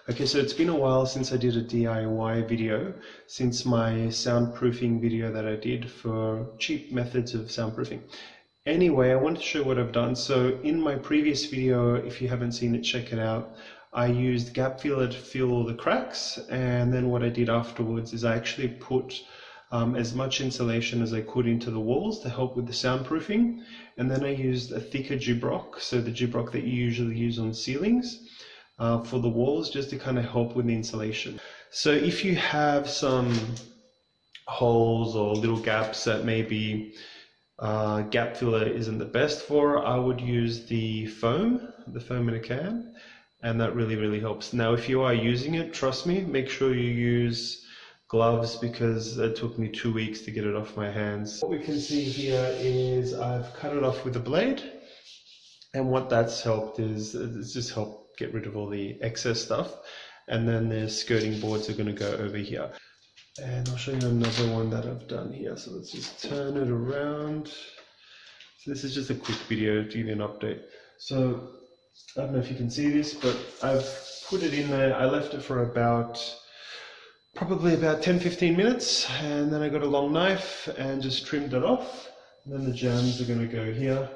Okay, so it's been a while since I did a DIY video, since my soundproofing video that I did for cheap methods of soundproofing. Anyway, I want to show what I've done. So in my previous video, if you haven't seen it, check it out. I used gap filler to fill all the cracks, and then what I did afterwards is I actually put as much insulation as I could into the walls to help with the soundproofing, and then I used a thicker gyprock, so the gyprock that you usually use on ceilings, for the walls, just to kind of help with the insulation. So if you have some holes or little gaps that maybe gap filler isn't the best for, I would use the foam in a can, and that really helps. Now if you are using it, trust me, make sure you use gloves, because it took me 2 weeks to get it off my hands. What we can see here is I've cut it off with a blade, and what that's helped is it's just helped get rid of all the excess stuff. And then the skirting boards are going to go over here, and I'll show you another one that I've done here. So let's just turn it around. So this is just a quick video to give you an update. So I don't know if you can see this, but I've put it in there. I left it for probably about 10-15 minutes, and then I got a long knife and just trimmed it off, and then the jambs are going to go here.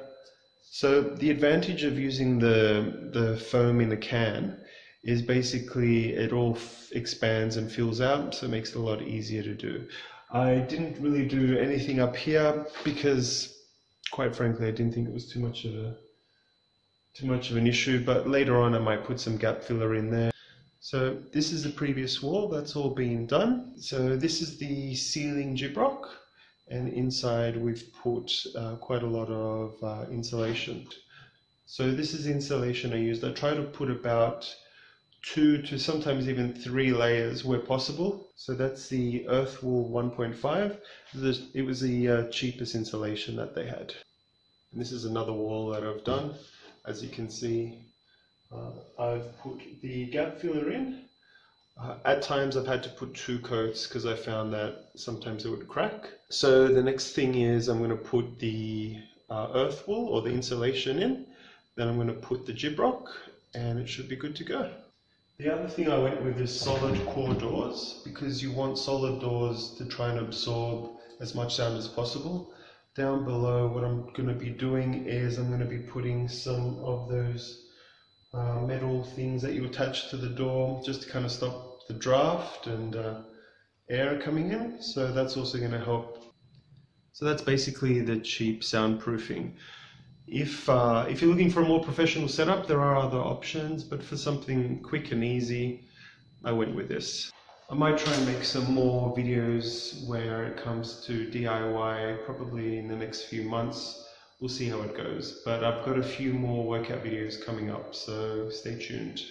So the advantage of using the foam in a can is basically it all expands and fills out, so it makes it a lot easier to do. I didn't really do anything up here because, quite frankly, I didn't think it was too much of an issue, but later on I might put some gap filler in there. So this is the previous wall, that's all been done. So this is the ceiling gyprock, and inside we've put quite a lot of insulation. So this is the insulation I used. I try to put about 2 to sometimes even 3 layers where possible. So that's the Earth Wool 1.5. It was the cheapest insulation that they had. And this is another wall that I've done. As you can see, I've put the gap filler in. At times I've had to put 2 coats because I found that sometimes it would crack. So the next thing is I'm going to put the earth wool or the insulation in. Then I'm going to put the gyprock, and it should be good to go. The other thing I went with is solid core doors, because you want solid doors to try and absorb as much sound as possible. Down below, what I'm going to be doing is I'm going to be putting some of those metal things that you attach to the door, just to kind of stop the draft and air coming in. So that's also going to help. So that's basically the cheap soundproofing. If you're looking for a more professional setup, there are other options, but for something quick and easy, I went with this. I might try and make some more videos where it comes to DIY, probably in the next few months. We'll see how it goes, but I've got a few more workout videos coming up, so stay tuned.